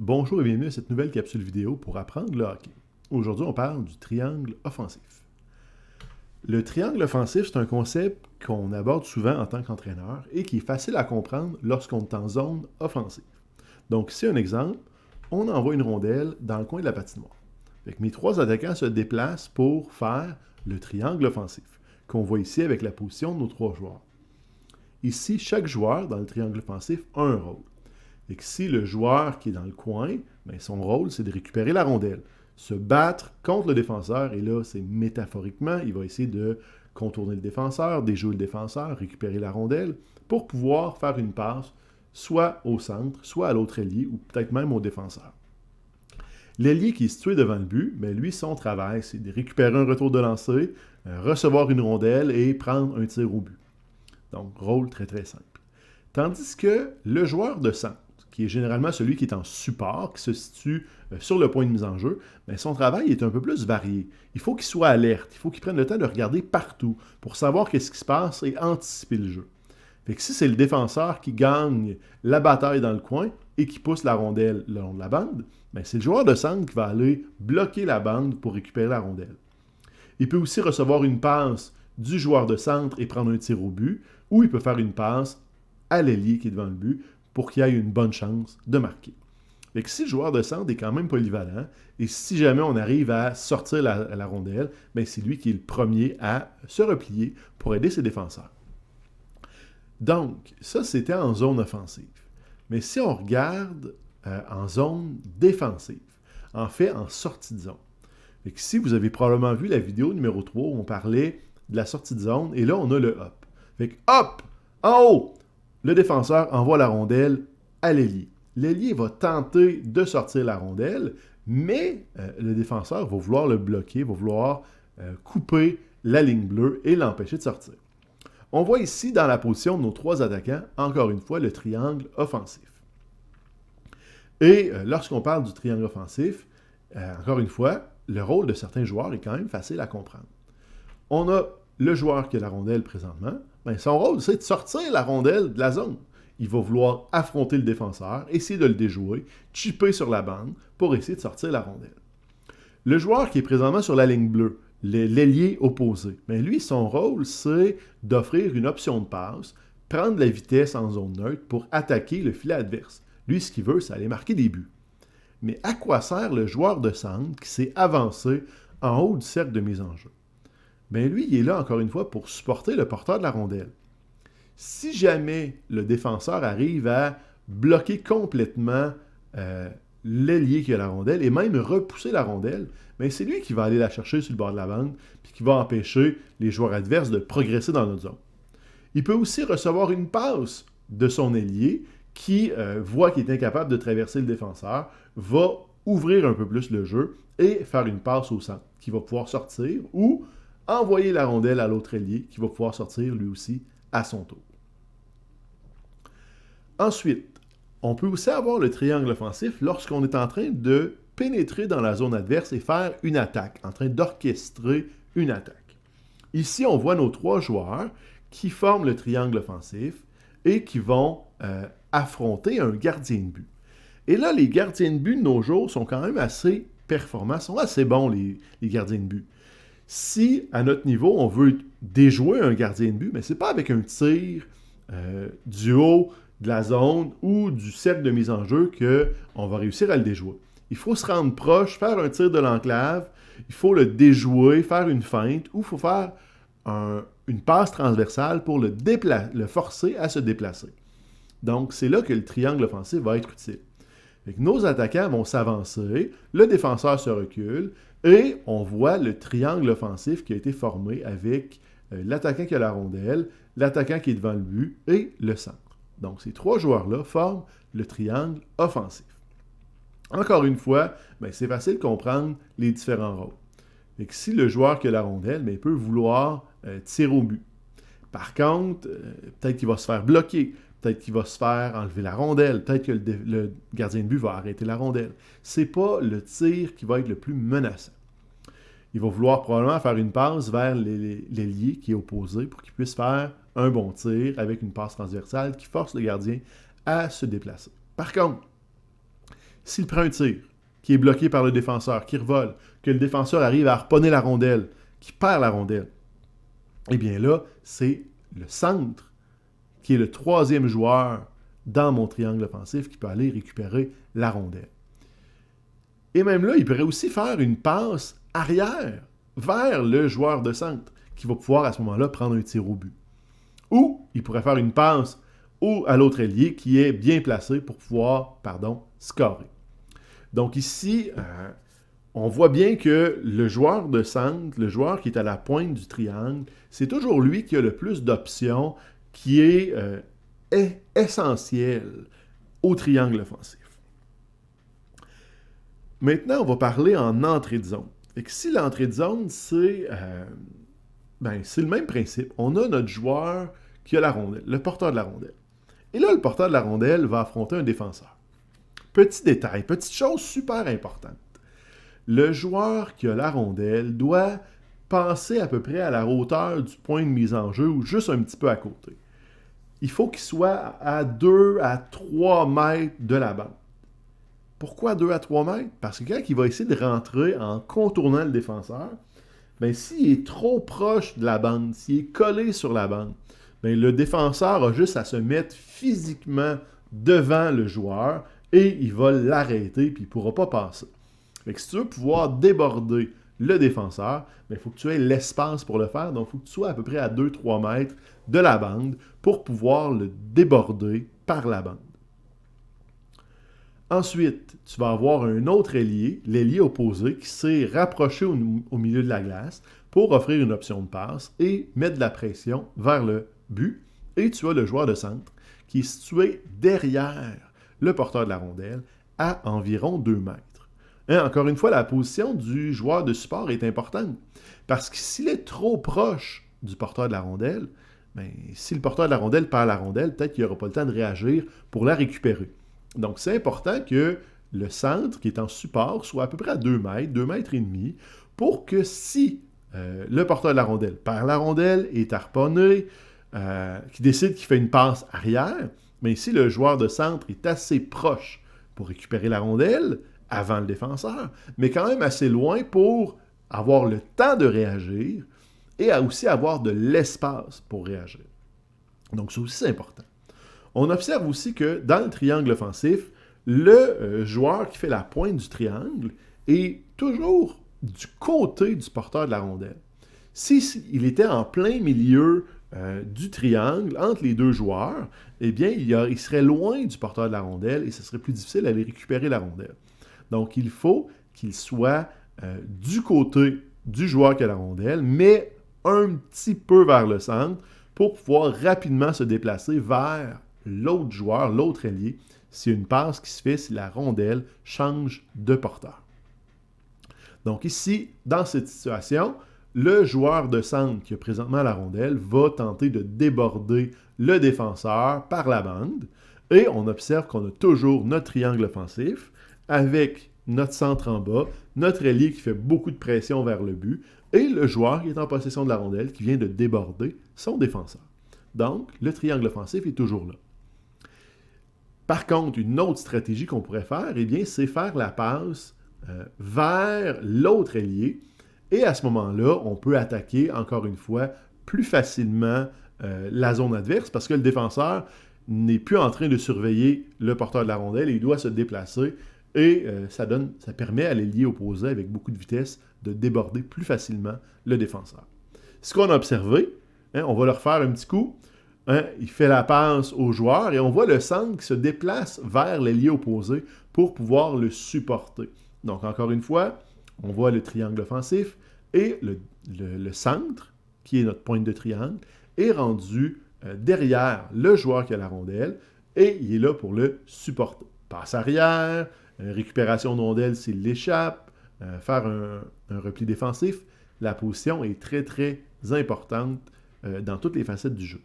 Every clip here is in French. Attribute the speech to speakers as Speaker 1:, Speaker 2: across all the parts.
Speaker 1: Bonjour et bienvenue à cette nouvelle capsule vidéo pour apprendre le hockey. Aujourd'hui, on parle du triangle offensif. Le triangle offensif, c'est un concept qu'on aborde souvent en tant qu'entraîneur et qui est facile à comprendre lorsqu'on est en zone offensive. Donc, ici, un exemple, on envoie une rondelle dans le coin de la patinoire. Fait que mes trois attaquants se déplacent pour faire le triangle offensif, qu'on voit ici avec la position de nos trois joueurs. Ici, chaque joueur dans le triangle offensif a un rôle. Et que si le joueur qui est dans le coin, ben son rôle, c'est de récupérer la rondelle, se battre contre le défenseur, et là, c'est métaphoriquement, il va essayer de contourner le défenseur, déjouer le défenseur, récupérer la rondelle, pour pouvoir faire une passe, soit au centre, soit à l'autre ailier, ou peut-être même au défenseur. L'ailier qui est situé devant le but, ben lui, son travail, c'est de récupérer un retour de lancer, recevoir une rondelle et prendre un tir au but. Donc, rôle très très simple. Tandis que le joueur de centre, qui est généralement celui qui est en support, qui se situe sur le point de mise en jeu, bien, son travail est un peu plus varié. Il faut qu'il soit alerte, il faut qu'il prenne le temps de regarder partout pour savoir qu'est-ce qui se passe et anticiper le jeu. Fait que si c'est le défenseur qui gagne la bataille dans le coin et qui pousse la rondelle le long de la bande, bien, c'est le joueur de centre qui va aller bloquer la bande pour récupérer la rondelle. Il peut aussi recevoir une passe du joueur de centre et prendre un tir au but, ou il peut faire une passe à l'ailier qui est devant le but pour qu'il ait une bonne chance de marquer. Fait que si le joueur de centre est quand même polyvalent, et si jamais on arrive à sortir la rondelle, ben c'est lui qui est le premier à se replier pour aider ses défenseurs. Donc, ça, c'était en zone offensive. Mais si on regarde en zone défensive, en fait, en sortie de zone. Fait que si vous avez probablement vu la vidéo numéro 3 où on parlait de la sortie de zone, et là, on a le hop. Fait que hop, en haut, le défenseur envoie la rondelle à l'ailier. L'ailier va tenter de sortir la rondelle, mais le défenseur va vouloir le bloquer, va vouloir couper la ligne bleue et l'empêcher de sortir. On voit ici, dans la position de nos trois attaquants, encore une fois, le triangle offensif. Et lorsqu'on parle du triangle offensif, encore une fois, le rôle de certains joueurs est quand même facile à comprendre. On a le joueur qui a la rondelle présentement, ben son rôle, c'est de sortir la rondelle de la zone. Il va vouloir affronter le défenseur, essayer de le déjouer, chipper sur la bande pour essayer de sortir la rondelle. Le joueur qui est présentement sur la ligne bleue, l'ailier opposé, ben lui, son rôle, c'est d'offrir une option de passe, prendre la vitesse en zone neutre pour attaquer le filet adverse. Lui, ce qu'il veut, c'est aller marquer des buts. Mais à quoi sert le joueur de centre qui s'est avancé en haut du cercle de mise en jeu? Bien lui, il est là encore une fois pour supporter le porteur de la rondelle. Si jamais le défenseur arrive à bloquer complètement l'ailier qui a la rondelle et même repousser la rondelle, bien c'est lui qui va aller la chercher sur le bord de la bande puis qui va empêcher les joueurs adverses de progresser dans notre zone. Il peut aussi recevoir une passe de son ailier qui voit qu'il est incapable de traverser le défenseur, va ouvrir un peu plus le jeu et faire une passe au centre qui va pouvoir sortir ou envoyer la rondelle à l'autre ailier qui va pouvoir sortir lui aussi à son tour. Ensuite, on peut aussi avoir le triangle offensif lorsqu'on est en train de pénétrer dans la zone adverse et faire une attaque, en train d'orchestrer une attaque. Ici, on voit nos trois joueurs qui forment le triangle offensif et qui vont affronter un gardien de but. Et là, les gardiens de but de nos jours sont quand même assez performants, sont assez bons, les gardiens de but. Si, à notre niveau, on veut déjouer un gardien de but, mais ce n'est pas avec un tir du haut de la zone ou du cercle de mise en jeu qu'on va réussir à le déjouer. Il faut se rendre proche, faire un tir de l'enclave, il faut le déjouer, faire une feinte, ou il faut faire une passe transversale pour le forcer à se déplacer. Donc, c'est là que le triangle offensif va être utile. Fait que nos attaquants vont s'avancer, le défenseur se recule, et on voit le triangle offensif qui a été formé avec l'attaquant qui a la rondelle, l'attaquant qui est devant le but et le centre. Donc, ces trois joueurs-là forment le triangle offensif. Encore une fois, ben, c'est facile de comprendre les différents rôles. Fait que si le joueur qui a la rondelle ben, peut vouloir tirer au but. Par contre, peut-être qu'il va se faire bloquer, peut-être qu'il va se faire enlever la rondelle, peut-être que le gardien de but va arrêter la rondelle. Ce n'est pas le tir qui va être le plus menaçant. Il va vouloir probablement faire une passe vers l'ailier qui est opposé pour qu'il puisse faire un bon tir avec une passe transversale qui force le gardien à se déplacer. Par contre, S'il prend un tir, qui est bloqué par le défenseur, qui revole, que le défenseur arrive à harponner la rondelle, qui perd la rondelle, eh bien là, c'est le centre qui est le troisième joueur dans mon triangle offensif qui peut aller récupérer la rondelle. Et même là, il pourrait aussi faire une passe arrière vers le joueur de centre qui va pouvoir à ce moment-là prendre un tir au but. Ou il pourrait faire une passe à l'autre ailier qui est bien placé pour pouvoir, scorer. Donc ici, on voit bien que le joueur de centre, le joueur qui est à la pointe du triangle, c'est toujours lui qui a le plus d'options, qui est essentiel au triangle offensif. Maintenant, on va parler en entrée de zone. Et que si l'entrée de zone, c'est le même principe. On a notre joueur qui a la rondelle, le porteur de la rondelle. Et là, le porteur de la rondelle va affronter un défenseur. Petit détail, petite chose super importante. Le joueur qui a la rondelle doit passer à peu près à la hauteur du point de mise en jeu ou juste un petit peu à côté. Il faut qu'il soit à 2 à 3 mètres de la bande. Pourquoi 2 à 3 mètres? Parce que quand il va essayer de rentrer en contournant le défenseur, s'il est trop proche de la bande, s'il est collé sur la bande, le défenseur a juste à se mettre physiquement devant le joueur et il va l'arrêter puis il ne pourra pas passer. Fait que si tu veux pouvoir déborder le défenseur, il faut que tu aies l'espace pour le faire. Donc, il faut que tu sois à peu près à 2-3 mètres de la bande pour pouvoir le déborder par la bande. Ensuite, tu vas avoir un autre ailier, l'ailier opposé, qui s'est rapproché au milieu de la glace pour offrir une option de passe et mettre de la pression vers le but. Et tu as le joueur de centre qui est situé derrière le porteur de la rondelle à environ 2 mètres. Encore une fois, la position du joueur de support est importante parce que s'il est trop proche du porteur de la rondelle, si le porteur de la rondelle perd la rondelle, peut-être qu'il n'aura pas le temps de réagir pour la récupérer. Donc, c'est important que le centre qui est en support soit à peu près à 2 mètres, 2 mètres et demi, pour que si le porteur de la rondelle perd la rondelle, est harponné, qui décide qu'il fait une passe arrière, mais si le joueur de centre est assez proche pour récupérer la rondelle avant le défenseur, mais quand même assez loin pour avoir le temps de réagir et aussi avoir de l'espace pour réagir. Donc, ça aussi, c'est important. On observe aussi que dans le triangle offensif, le joueur qui fait la pointe du triangle est toujours du côté du porteur de la rondelle. S'il était en plein milieu du triangle, entre les deux joueurs, eh bien, il serait loin du porteur de la rondelle et ce serait plus difficile d'aller récupérer la rondelle. Donc, il faut qu'il soit du côté du joueur qui a la rondelle, mais un petit peu vers le centre pour pouvoir rapidement se déplacer vers l'autre joueur, l'autre ailier, s'il y a une passe qui se fait si la rondelle change de porteur. Donc ici, dans cette situation, le joueur de centre qui a présentement la rondelle va tenter de déborder le défenseur par la bande et on observe qu'on a toujours notre triangle offensif avec notre centre en bas, notre ailier qui fait beaucoup de pression vers le but et le joueur qui est en possession de la rondelle qui vient de déborder son défenseur. Donc, le triangle offensif est toujours là. Par contre, une autre stratégie qu'on pourrait faire, eh bien, c'est faire la passe vers l'autre ailier. Et à ce moment-là, on peut attaquer, encore une fois, plus facilement la zone adverse parce que le défenseur n'est plus en train de surveiller le porteur de la rondelle et il doit se déplacer. Et ça permet à l'ailier opposé, avec beaucoup de vitesse, de déborder plus facilement le défenseur. Ce qu'on a observé, on va le refaire un petit coup. Il fait la passe au joueur et on voit le centre qui se déplace vers l'ailier opposé pour pouvoir le supporter. Donc, encore une fois, on voit le triangle offensif et le centre, qui est notre pointe de triangle, est rendu derrière le joueur qui a la rondelle et il est là pour le supporter. Passe arrière, récupération de rondelle s'il l'échappe, faire un repli défensif. La position est très, très importante dans toutes les facettes du jeu.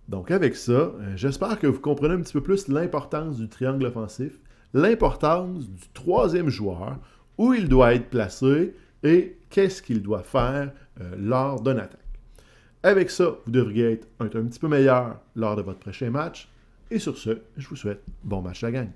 Speaker 1: Donc avec ça, j'espère que vous comprenez un petit peu plus l'importance du triangle offensif, l'importance du troisième joueur, où il doit être placé et qu'est-ce qu'il doit faire lors d'une attaque. Avec ça, vous devriez être un petit peu meilleur lors de votre prochain match Et sur ce, je vous souhaite bon match la gang.